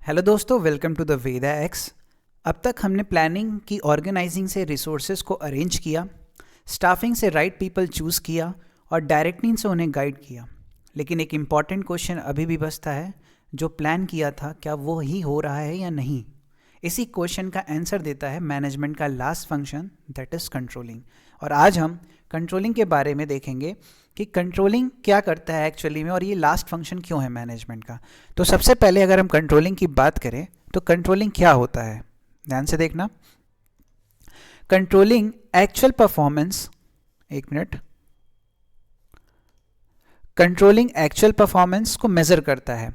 Hello दोस्तों, welcome to the Veda X. अब तक हमने प्लानिंग की ऑर्गेनाइजिंग से रिसोर्सेज को अरेंज किया, स्टाफिंग से राइट पीपल चूज़ किया और डायरेक्टिंग से उन्हें गाइड किया। लेकिन एक इम्पॉर्टेंट क्वेश्चन अभी भी बचता है, जो प्लान किया था क्या वो ही हो रहा है या नहीं। इसी क्वेश्चन का आंसर देता है मैनेजमेंट का last function, that is controlling. और आज हम कंट्रोलिंग के बारे में देखेंगे कि कंट्रोलिंग क्या करता है एक्चुअली में और ये लास्ट फंक्शन क्यों है मैनेजमेंट का। तो सबसे पहले अगर हम कंट्रोलिंग की बात करें तो कंट्रोलिंग क्या होता है, ध्यान से देखना। कंट्रोलिंग एक्चुअल परफॉर्मेंस, एक मिनट, कंट्रोलिंग एक्चुअल परफॉर्मेंस को मेजर करता है,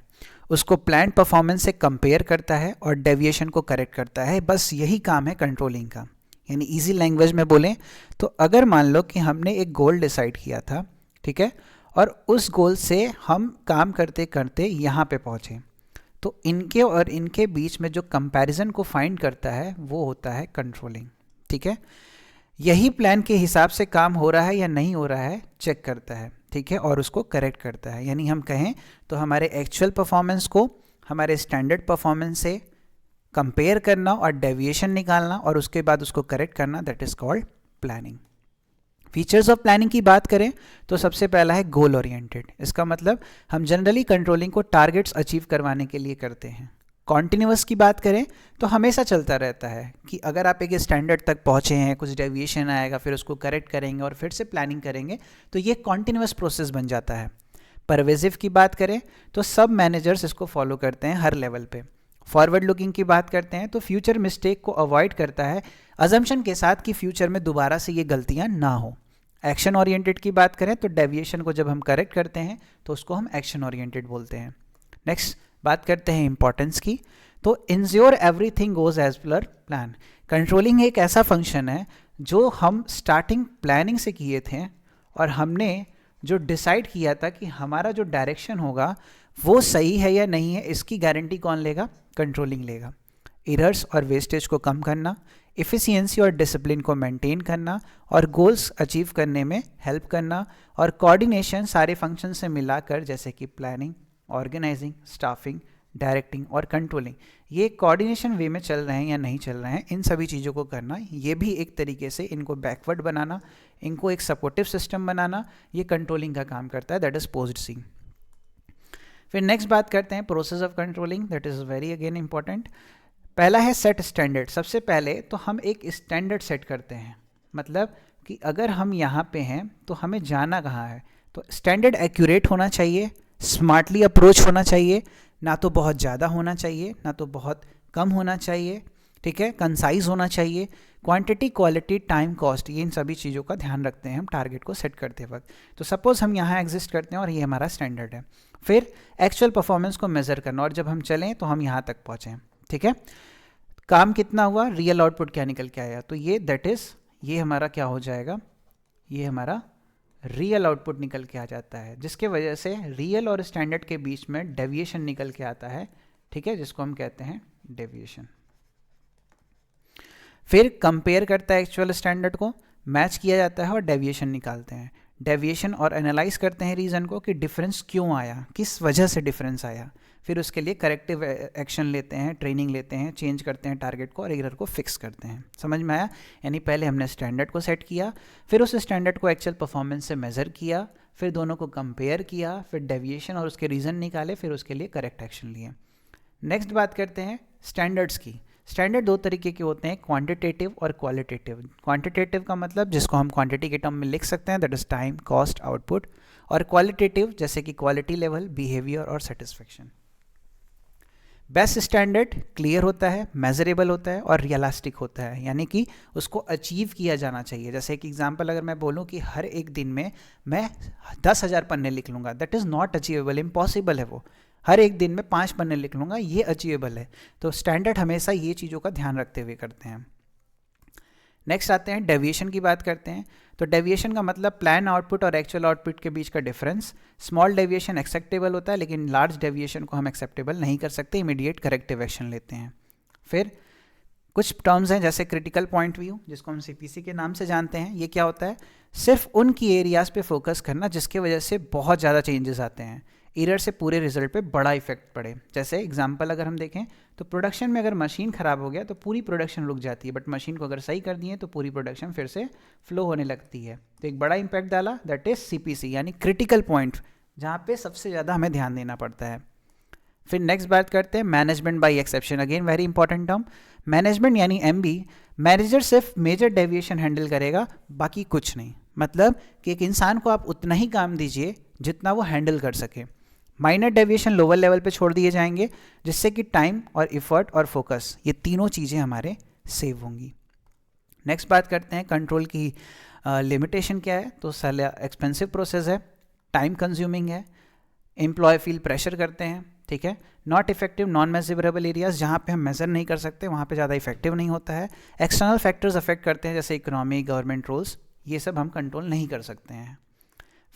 उसको प्लान्ड परफॉर्मेंस से कंपेयर करता है और डेविएशन को करेक्ट करता है। बस यही काम है कंट्रोलिंग का। यानी इजी लैंग्वेज में बोलें तो अगर मान लो कि हमने एक गोल डिसाइड किया था, ठीक है, और उस गोल से हम काम करते करते यहाँ पे पहुँचे, तो इनके और इनके बीच में जो कंपैरिजन को फाइंड करता है वो होता है कंट्रोलिंग। ठीक है, यही प्लान के हिसाब से काम हो रहा है या नहीं हो रहा है चेक करता है, ठीक है, और उसको करेक्ट करता है। यानी हम कहें तो हमारे एक्चुअल परफॉर्मेंस को हमारे स्टैंडर्ड परफॉर्मेंस से कंपेयर करना और डेविएशन निकालना और उसके बाद उसको करेक्ट करना, that is called planning. Features of planning की बात करें तो सबसे पहला है गोल ओरिएंटेड। इसका मतलब हम जनरली कंट्रोलिंग को टारगेट्स अचीव करवाने के लिए करते हैं। कॉन्टिन्यूअस की बात करें तो हमेशा चलता रहता है कि अगर आप एक स्टैंडर्ड तक पहुंचे हैं, कुछ डेविएशन आएगा, फिर उसको करेक्ट करेंगे और फिर से प्लानिंग करेंगे, तो ये कॉन्टिन्यूअस प्रोसेस बन जाता है। परवेजिव की बात करें तो सब मैनेजर्स इसको फॉलो करते हैं हर लेवल पे। फॉरवर्ड लुकिंग की बात करते हैं तो फ्यूचर मिस्टेक को अवॉइड करता है, अजम्पशन के साथ कि फ्यूचर में दोबारा से ये गलतियां ना हो। एक्शन ओरिएंटेड की बात करें तो डेविएशन को जब हम करेक्ट करते हैं तो उसको हम एक्शन ओरिएंटेड बोलते हैं। नेक्स्ट बात करते हैं इंपॉर्टेंस की, तो ensure everything goes as per plan. Controlling एक ऐसा फंक्शन है जो हम स्टार्टिंग प्लानिंग से किए थे और हमने जो डिसाइड किया था कि हमारा जो डायरेक्शन होगा वो सही है या नहीं है, इसकी गारंटी कौन लेगा? कंट्रोलिंग लेगा। एरर्स और वेस्टेज को कम करना, इफ़िशियंसी और डिसिप्लिन को मेंटेन करना और गोल्स अचीव करने में हेल्प करना और कोऑर्डिनेशन सारे फंक्शन से मिलाकर, जैसे कि प्लानिंग, ऑर्गेनाइजिंग, स्टाफिंग, डायरेक्टिंग और कंट्रोलिंग, ये कोऑर्डिनेशन वे में चल रहे हैं या नहीं चल रहे हैं, इन सभी चीज़ों को करना, ये भी एक तरीके से इनको बैकवर्ड बनाना, इनको एक सपोर्टिव सिस्टम बनाना, ये कंट्रोलिंग का काम करता है, दैट इज पोस्ट सी। फिर नेक्स्ट बात करते हैं process of controlling, that is very again important. पहला है सेट स्टैंडर्ड। सबसे पहले तो हम एक स्टैंडर्ड सेट करते हैं, मतलब कि अगर हम यहाँ पे हैं तो हमें जाना कहाँ है, तो स्टैंडर्ड एक्यूरेट होना चाहिए, स्मार्टली अप्रोच होना चाहिए, ना तो बहुत ज़्यादा होना चाहिए ना तो बहुत कम होना चाहिए, ठीक है, कंसाइज होना चाहिए। क्वांटिटी, क्वालिटी, टाइम, कॉस्ट, ये इन सभी चीज़ों का ध्यान रखते हैं हम टारगेट को सेट करते वक्त। तो सपोज हम यहाँ एग्जिस्ट करते हैं और ये हमारा स्टैंडर्ड है। फिर एक्चुअल परफॉर्मेंस को मेजर करना और जब हम चलें तो हम यहाँ तक पहुँचें, ठीक है। काम कितना हुआ, रियल आउटपुट क्या निकल के आया, तो ये दैट इज, ये हमारा क्या हो जाएगा, ये हमारा रियल आउटपुट निकल के आ जाता है, जिसके वजह से रियल और स्टैंडर्ड के बीच में डेविएशन निकल के आता है, ठीक है, जिसको हम कहते हैं डेविएशन। फिर कंपेयर करता है एक्चुअल स्टैंडर्ड को, मैच किया जाता है और डेविएशन निकालते हैं। डेविएशन और एनालाइज करते हैं रीज़न को कि डिफरेंस क्यों आया, किस वजह से डिफरेंस आया। फिर उसके लिए करेक्टिव एक्शन लेते हैं, ट्रेनिंग लेते हैं, चेंज करते हैं टारगेट को और एरर को फिक्स करते हैं। समझ में आया? यानी पहले हमने स्टैंडर्ड को सेट किया, फिर उस स्टैंडर्ड को एक्चुअल परफॉर्मेंस से मेज़र किया, फिर दोनों को कंपेयर किया, फिर डेविएशन और उसके रीज़न निकाले, फिर उसके लिए करेक्ट एक्शन लिए। नेक्स्ट बात करते हैं स्टैंडर्ड्स की। स्टैंडर्ड दो तरीके के होते हैं, क्वांटिटेटिव और क्वालिटेटिव। क्वांटिटेटिव का मतलब जिसको हम क्वांटिटी के टर्म में लिख सकते हैं, that is time, cost, output, और क्वालिटेटिव जैसे कि क्वालिटी लेवल, बिहेवियर और सेटिस्फेक्शन। बेस्ट स्टैंडर्ड क्लियर होता है, मेजरेबल होता है और रियलिस्टिक होता है, यानी कि उसको अचीव किया जाना चाहिए। जैसे एक एग्जांपल अगर मैं बोलूं कि हर एक दिन में मैं 10,000 पन्ने लिख लूँगा, that is not achievable, impossible है वो। हर एक दिन में 5 पन्ने लिख लूँगा, ये अचीवेबल है। तो स्टैंडर्ड हमेशा ये चीज़ों का ध्यान रखते हुए करते हैं। नेक्स्ट आते हैं डेविएशन की बात करते हैं। तो डेविएशन का मतलब प्लान आउटपुट और एक्चुअल आउटपुट के बीच का डिफरेंस। स्मॉल डेविएशन एक्सेप्टेबल होता है, लेकिन लार्ज डेविएशन को हम एक्सेप्टेबल नहीं कर सकते, इमीडिएट करेक्टिव एक्शन लेते हैं। फिर कुछ टर्म्स हैं जैसे क्रिटिकल पॉइंट व्यू, जिसको हम CPC के नाम से जानते हैं। ये क्या होता है? सिर्फ उन की एरियाज पे फोकस करना जिसके वजह से बहुत ज़्यादा चेंजेस आते हैं। एरर से पूरे रिजल्ट पे बड़ा इफेक्ट पड़े। जैसे एग्जांपल अगर हम देखें तो प्रोडक्शन में अगर मशीन ख़राब हो गया तो पूरी प्रोडक्शन रुक जाती है, बट मशीन को अगर सही कर दिए तो पूरी प्रोडक्शन फिर से फ्लो होने लगती है। तो एक बड़ा इम्पैक्ट डाला, दैट इज CPC यानी क्रिटिकल पॉइंट, जहाँ पे सबसे ज़्यादा हमें ध्यान देना पड़ता है। फिर नेक्स्ट बात करते हैं management by exception, again very important term. Management यानी MB, मैनेजर सिर्फ मेजर डेविएशन हैंडल करेगा, बाकी कुछ नहीं। मतलब कि एक इंसान को आप उतना ही काम दीजिए जितना वो हैंडल कर सके। माइनर डेविएशन लोअर लेवल पे छोड़ दिए जाएंगे, जिससे कि टाइम और इफर्ट और फोकस ये तीनों चीज़ें हमारे सेव होंगी। नेक्स्ट बात करते हैं कंट्रोल की लिमिटेशन क्या है। तो साला एक्सपेंसिव प्रोसेस है, टाइम कंज्यूमिंग है, एम्प्लॉय फील प्रेशर करते हैं, ठीक है। Not effective non measurable areas, जहाँ पे हम मेजर नहीं कर सकते वहाँ पे ज़्यादा इफेक्टिव नहीं होता है। एक्सटर्नल फैक्टर्स अफेक्ट करते हैं, जैसे इकोनॉमी, गवर्नमेंट रूल्स, ये सब हम कंट्रोल नहीं कर सकते हैं।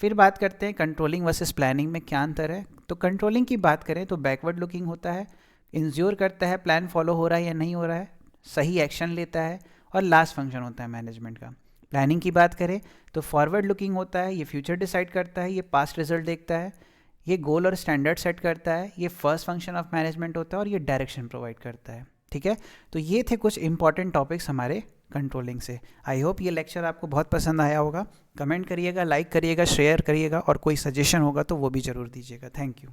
फिर बात करते हैं कंट्रोलिंग वर्सेस प्लानिंग में क्या अंतर है। तो कंट्रोलिंग की बात करें तो बैकवर्ड लुकिंग होता है, इंश्योर करता है प्लान फॉलो हो रहा है या नहीं हो रहा है, सही एक्शन लेता है, और लास्ट फंक्शन होता है मैनेजमेंट का। प्लानिंग की बात करें तो फॉरवर्ड लुकिंग होता है, ये फ्यूचर डिसाइड करता है, ये पास्ट रिजल्ट देखता है, ये गोल और स्टैंडर्ड सेट करता है, ये फर्स्ट फंक्शन ऑफ मैनेजमेंट होता है, और ये डायरेक्शन प्रोवाइड करता है, ठीक है। तो ये थे कुछ इंपॉर्टेंट टॉपिक्स हमारे कंट्रोलिंग से। आई होप ये लेक्चर आपको बहुत पसंद आया होगा। कमेंट करिएगा, लाइक करिएगा, शेयर करिएगा, और कोई सजेशन होगा तो वो भी ज़रूर दीजिएगा। Thank you.